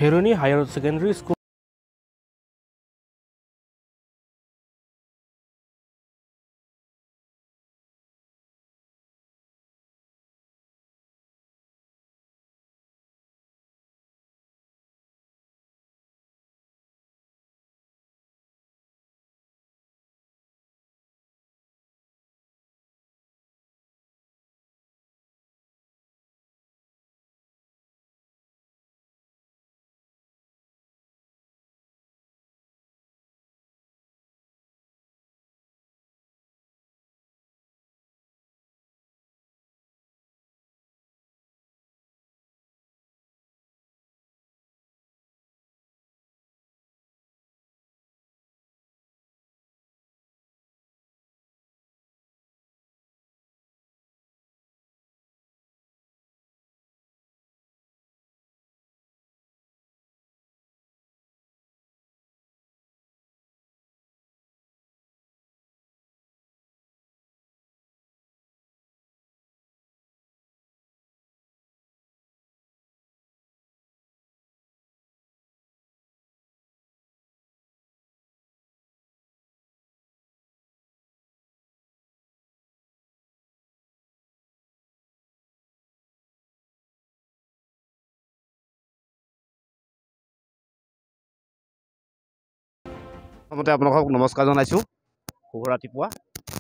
Kheroni Higher Secondary School. প্ৰথমতে আপোনালোকক নমস্কাৰ জনাইছোঁ শুভ ৰাতিপুৱা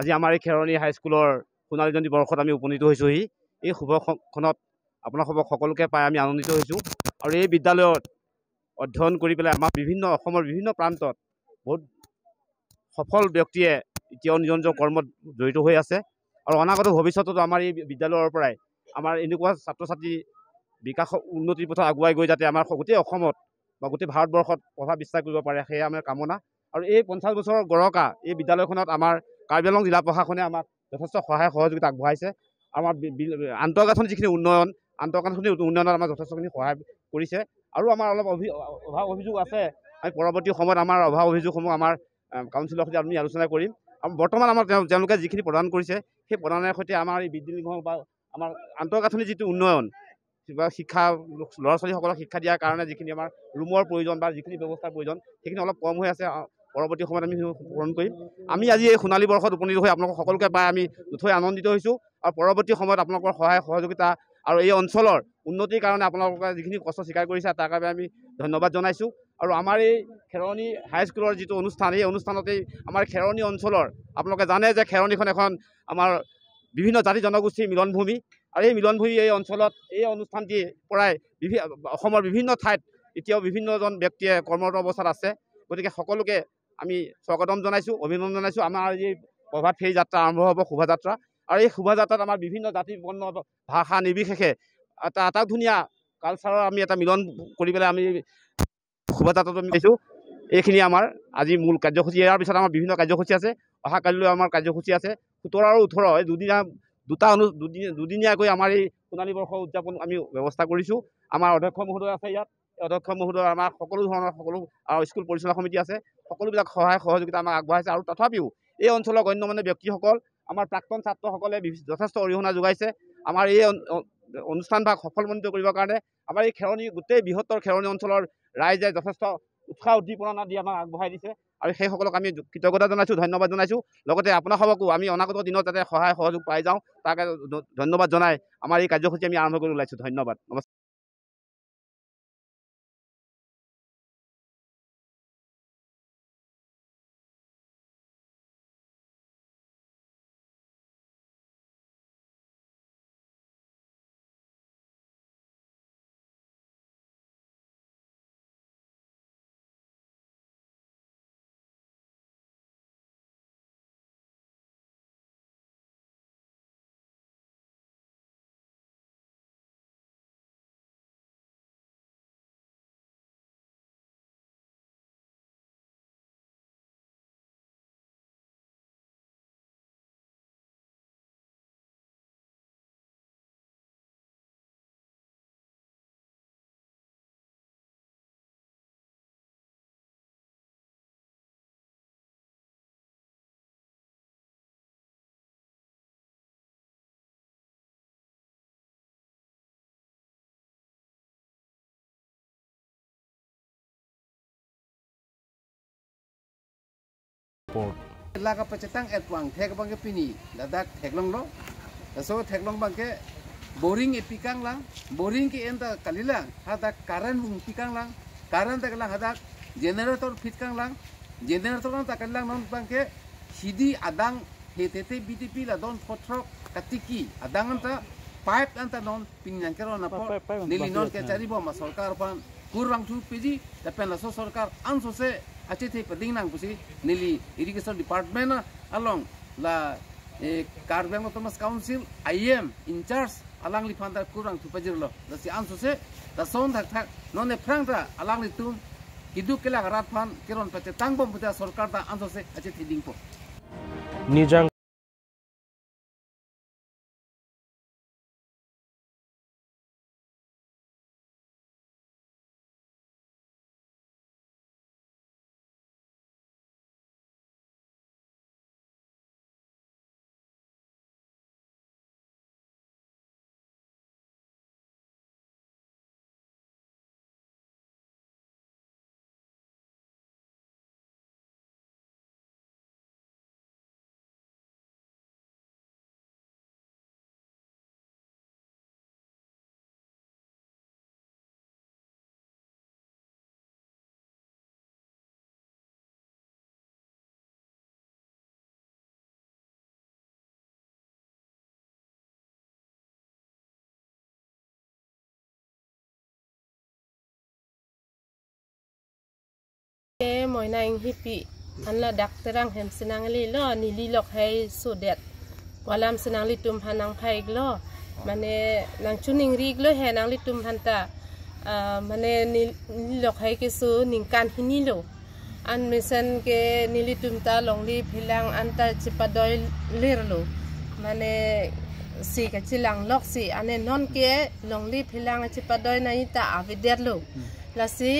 আজি আমাৰ এই খেৰণি হাইস্কুলৰ সোণালী জয়ন্তী বৰ্ষত আমি উপনীত হৈছোঁহি এই শুভক্ষণত আপোনালোকক সকলোকে পাই আমি আনন্দিত হৈছোঁ আৰু এই বিদ্যালয়ত অধ্যয়ন কৰি পেলাই আমাৰ অসমৰ বিভিন্ন প্ৰান্তত বহুত সফল ব্যক্তিয়ে এতিয়াও নিজৰ নিজৰ কৰ্মত জড়িত হৈ আছে আৰু অনাগত ভৱিষ্যততো আমাৰ এই বিদ্যালয়ৰ পৰাই আমাৰ এনেকুৱা ছাত্ৰ ছাত্ৰী বিকাশ উন্নতিৰ পথত আগুৱাই গৈ যাতে আমাৰ গোটেই অসমত বা গোটেই ভাৰতবৰ্ষত প্ৰভাৱ বিস্তাৰ কৰিব পাৰে সেয়া আমাৰ কামনা আৰু এই 50 বছৰৰ গৰকা এই বিদ্যালয়খনত আমাৰ কাৰ্বি আংলং জিলা প্ৰশাসনে আমাক যথেষ্ট সহায় সহযোগিতা আগবঢ়াইছে আমাৰ আন্তঃগাঁথনি যিখিনি আন্তঃগাঁথনি উন্নয়নত আমাৰ যথেষ্টখিনি সহায় কৰিছে আৰু আমাৰ অলপ অভাৱ অভিযোগ আছে আমি পৰৱৰ্তী সময়ত আমাৰ অভাৱ অভিযোগসমূহ আমাৰ কাউন্সিলৰ সৈতে আমি আলোচনা কৰিম আৰু বৰ্তমান আমাৰ তেওঁলোকে যিখিনি প্ৰদান কৰিছে সেই প্ৰদানৰ সৈতে আমাৰ এই বৃদ্ধি বা আমাৰ আন্তঃগাঁথনি যিটো উন্নয়ন বা শিক্ষা ল'ৰা ছোৱালীসকলক শিক্ষা দিয়াৰ কাৰণে যিখিনি আমাৰ ৰুমৰ প্ৰয়োজন বা যিখিনি ব্যৱস্থাৰ প্ৰয়োজন সেইখিনি অলপ কম হৈ আছে পৰৱৰ্তী সময়ত আমি পূৰণ কৰিম আমি আজি এই সোণালী বৰ্ষত উপনীত হৈ আপোনালোকক সকলোকে পাই আমি নথৈ আনন্দিত হৈছোঁ আৰু পৰৱৰ্তী সময়ত আপোনালোকৰ সহায় সহযোগিতা আৰু এই অঞ্চলৰ উন্নতিৰ কাৰণে আপোনালোকে যিখিনি কষ্ট স্বীকাৰ কৰিছে তাৰ কাৰণে আমি ধন্যবাদ জনাইছোঁ আৰু আমাৰ এই খেৰণি হাইস্কুলৰ যিটো অনুষ্ঠান এই অনুষ্ঠানতেই আমাৰ খেৰণি অঞ্চলৰ আপোনালোকে জানে যে খেৰণিখন এখন আমাৰ বিভিন্ন জাতি জনগোষ্ঠীৰ মিলনভূমি আৰু এই মিলনভূমি এই অঞ্চলত এই অনুষ্ঠানটিৰ পৰাই অসমৰ বিভিন্ন ঠাইত এতিয়াও বিভিন্নজন ব্যক্তিয়ে কৰ্মৰত অৱস্থাত আছে গতিকে সকলোকে আমি স্বাগতম জনাইছোঁ অভিনন্দন জনাইছোঁ আমাৰ এই প্ৰভাত ফেৰী যাত্ৰা আৰম্ভ হ'ব শোভাযাত্ৰা আৰু এই শোভাযাত্ৰাত আমাৰ বিভিন্ন জাতি বৰ্ণ ভাষা নিৰ্বিশেষে এটা ধুনীয়া কালচাৰৰ আমি এটা মিলন কৰি পেলাই আমি শোভাযাত্ৰাটো আমি পাইছোঁ এইখিনি আমাৰ আজি মূল কাৰ্যসূচী ইয়াৰ পিছত আমাৰ বিভিন্ন কাৰ্যসূচী আছে অহা কালিলৈ আমাৰ কাৰ্যসূচী আছে 17 আৰু 18 এই দুদিনীয়াকৈ আমাৰ এই সোণালী বৰ্ষৰ উদযাপন আমি ব্যৱস্থা কৰিছোঁ আমাৰ অধ্যক্ষ মহোদয় আছে ইয়াত অধ্যক্ষ মহোদয় আমাৰ সকলো আৰু স্কুল পৰিচালনা সমিতি আছে সকলোবিলাক সহায় সহযোগিতা আমাক আগবঢ়াইছে আৰু তথাপিও এই অঞ্চলৰ গণ্যমান্য ব্যক্তিসকল আমাৰ প্ৰাক্তন ছাত্ৰসকলে যথেষ্ট অৰিহণা যোগাইছে আমাৰ এই অনুষ্ঠানভাগ সফলমণ্ডিত কৰিবৰ কাৰণে আমাৰ এই খেৰণি গোটেই বৃহত্তৰ খেৰণি অঞ্চলৰ ৰাইজে যথেষ্ট উৎসাহ উদ্দীপনা দি আমাক আগবঢ়াই দিছে আৰু সেইসকলক আমি কৃতজ্ঞতা জনাইছোঁ ধন্যবাদ জনাইছোঁ লগতে আপোনালোককো আমি অনাগত দিনত যাতে সহায় সহযোগ পাই যাওঁ তাকে ধন্যবাদ জনাই আমাৰ এই কাৰ্যসূচী আমি আৰম্ভ কৰি ওলাইছোঁ ধন্যবাদ নমস্কাৰ। report. Laga pacetang at wang tek bangke pini dadak teklong lo so teklong bangke boring ipikang lang boring ki enta kalilang hadak karan hung pikang lang karan tak lang hadak generator fitkang lang generator lang tak lang non bangke sidi adang hetete BTP la don potrok katiki adang anta pipe anta non pinyan kero na po nili non ke cari bo ma sarkar pan kurang tu piji dapen la so sarkar anso se achete pading nang pusi nili irrigation department along la Karbang Thomas Council IM in charge alang li panda kurang tu pajir lo da si anso se da son thak thak non ne prang ta alang li tum kidu kela rat pan keron pate tang bom puta sarkar ta anso se achete ding po Nijang Moi na ing hipi an la dak terang hem senang li lo ni li lok hai sudet walam senang li tum hanang phai lo mane nang chuning rig lo he nang li tum hanta mane ni lok hai ke su ning kan hini lo an mesen ke ni li tum ta long li philang an ta chipadoi ler lo mane si ka chilang lok si ane non ke long li philang chipadoi na ita avider lo la si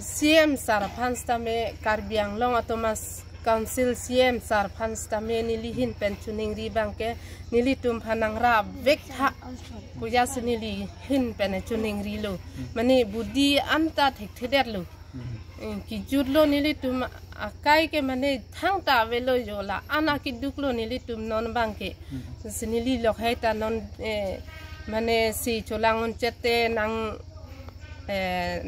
CM Sarpan stame Karbiang long Thomas Council CM Sarpan stame nilihin pensioning ribangke nilitum phanang ra vek ha puja sinili hin pensioning rilo mane budi anta thek theder lo ki judlo nilitum akai ke mane thang ta velo yola ana ki duklo nilitum non bangke sinili lokhai ta non mane si cholangon chete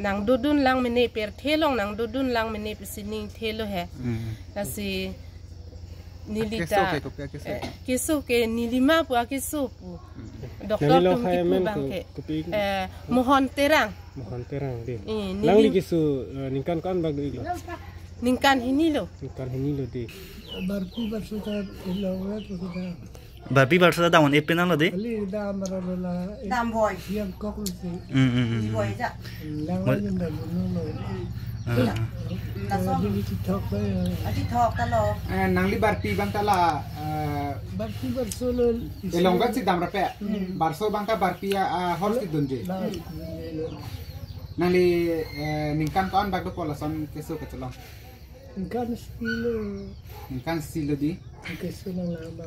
nang dudun lang mene per thelong nang dudun lang mene sining thelo he asi nilita kisu ke nilima pu kisu pu doktor tum ki pu bangke mohon terang di lang li kisu ningkan kan bag iglo ningkan hinilo di barpi barsuta ilawat kita Bapi barsa daun epena lo de. ali da marala Dam boy. yang kokul si Di boy ja. langan da no La so. di tiktok ba Ati thok ta lo. nangli barpi bang tala barpi barsolo elongat si damra pe barso bang ta barpi horse ki dunje nangli ningkan kan bag do polasan keso kecelo kan stilo ningkan silo di keso lang ba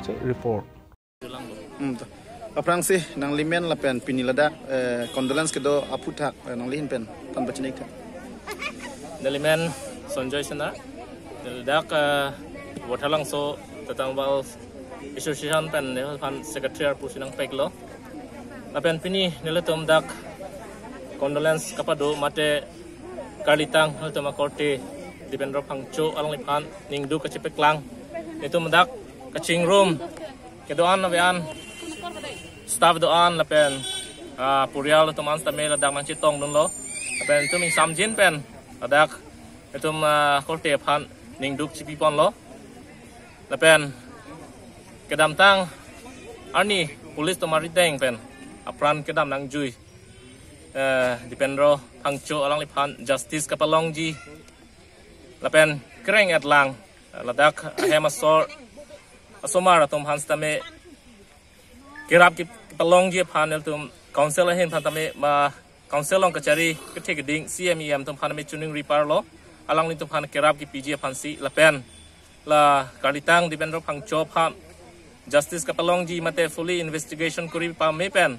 Pangse report. Aprang sih nang limen la pen piniladak condolence kedo aputak nang lihin pen tan bacinik. Dalimen Sonjoy Sena dak watalang so tatang bal association pen ne pan secretary pusinang peklo la pen pini neletum dak condolence kapado mate kalitang haltama korte dipendro pangcho alang lipan ningdu kachipeklang itu mendak kaching room kedoan nabian staff doan la pen purial teman stame la dak manchi tong dun lo la pen tu ming samjin pen adak itu korte pan ningdu chipipon lo la pen kedam tang ani polis to mariteng pen apran kedam nang jui dipendro pangcho alang lipan justice kapalong ji lapen kereng at lang ladak hemasor asomar atum hanstame kirap ki palong ji panel tum council hen pantame ma council long kachari ketik ding CMEM tum paname tuning repair lo alang ni tum pan kirap ki PG pansi lapen la kalitang dipendro pangcho pan justice kapalong ji mate fully investigation kuri pa me pen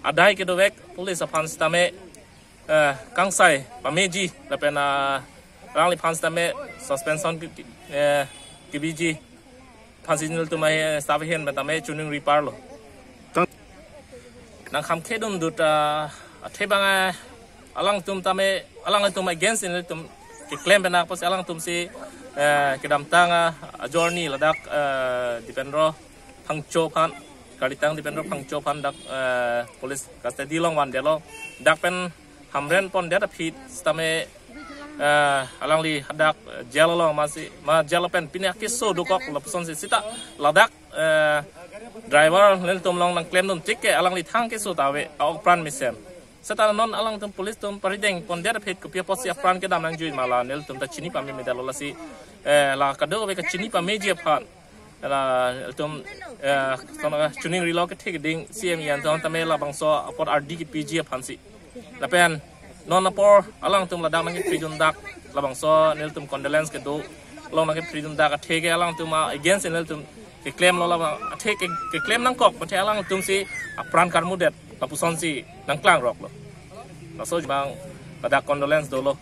adai ke dovek police apan stame kangsai pameji lapen rang li pans tame suspension kibiji pansinul tu mai staff hen betame tuning repair lo nang kham khedum dut thebanga alang tum tame alang tum against in tum ki claim bena pas alang tum si kedam tanga journey ladak dipendro pangcho pan kalitang dipendro pangcho pan dak police custody long wan delo dak pen hamren pon data pit stame alang li hadak jalalo masih ma jalapen pinya kiso dukok lapson sita ladak driver len tum long nang claim tum tikke alang li thang kiso tawe au pran misen seta non alang tum police tum parideng pon der phet ko pia posi afran ke dam nang jui mala nel tum ta chini pami medalo lasi la kado be ka chini pa meji phan la tum sona tuning relocate thik ding CM yan ton tamela bangso apot RD ki PG phansi lapen non apor alang tum ladang nang freedom dak labang so nel tum condolence ke do long nang freedom dak athege alang tum against nel tum ke claim lo labang athege ke claim nang kok pathe alang tum si apran karmu det papuson si nang klang rok lo la so bang pada condolence do lo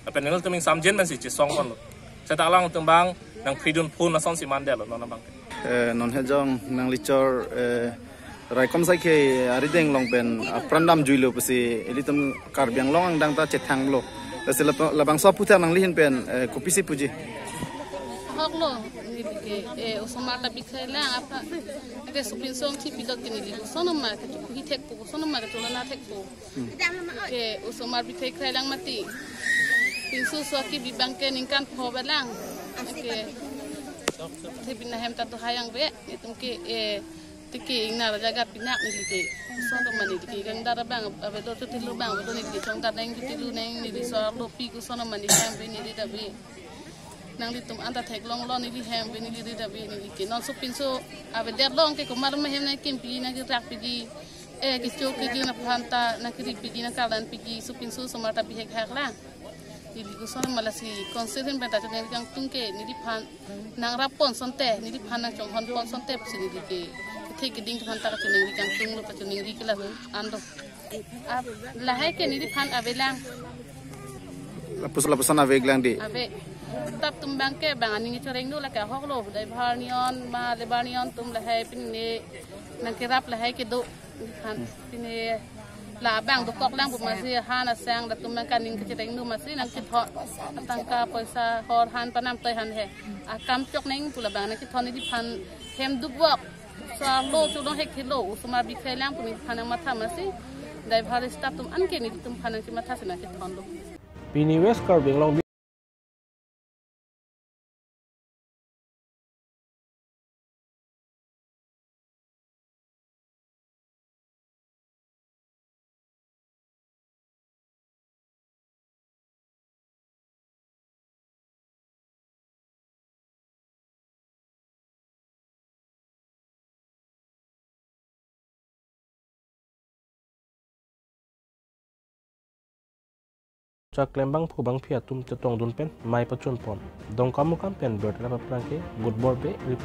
apen nel tum samjen man si chi song kon lo seta alang tum bang nang freedom phun na son si mandel lo non bang Non hejong nang licor Raikom sai ke arideng long pen prandam juilo pasi elitum karbiang long dang ta cethang lo lase labang so puta nang lihin pen kopisi puji hok lo ni ke osomar ta bikhela apa ke supin song ti pilot ni li sono ma ke ku hi tek pu sono ma ke tolana tek pu ke osomar bikhela lang mati pinsu so ki bibang ke ningkan pho balang ke thibina hem ta to hayang be itum ke tiki ina raja pinak ni lagi, sono mani tiki gang dara bang, abedo tu tilu bang, abedo ni tiki cong dara yang tilu neng ni di soal lopi ku sono mani hem be ni di dabi, nang di tum anta tek long long ni di hem be ni di dabi ni lagi, non supin so abeder long ke kumar mehem nang kimpi nang kirak pigi, kicok pigi na phanta nang kiri pigi nang kalan pigi supin so semar tapi hek hek lah. Ni di sono malasi konsen benda tu nang tungke ni di phan nang rapon sonte ni di phan nang cong hon pon sonte psi ni di ke thik ding phan ta chuning ri kang tung lo pa chuning ri kala ando ab lahai ke ni di phan avelang lapus aveglang di ave tap tumbang ke bang ani choreng no la ka hok lo dai bharnion ma le barnion tum lahai pin ne nang kirap lahai ke do phan pin ne la bang do kok lang bu ma si hana sang da tum kan ning ke choreng no ma si nang ki tho tangka paisa hor han panam toi han he akam chok neng pula bang nang ki thoni di phan hem dubwak Salo tu dong hek kilo, usuma bikailang pun panang mata masih, dari hari start tum anke ni tum panang si mata senang kita handlo. Pini West Karbing longจากเลมบังผู้บังเพียตุมจะตรงดุนเป็นไม่ประจุนปอนดงคำมุกคำเป็นเบิร์ดและประพลังเกกุดบอร์เบรีโพ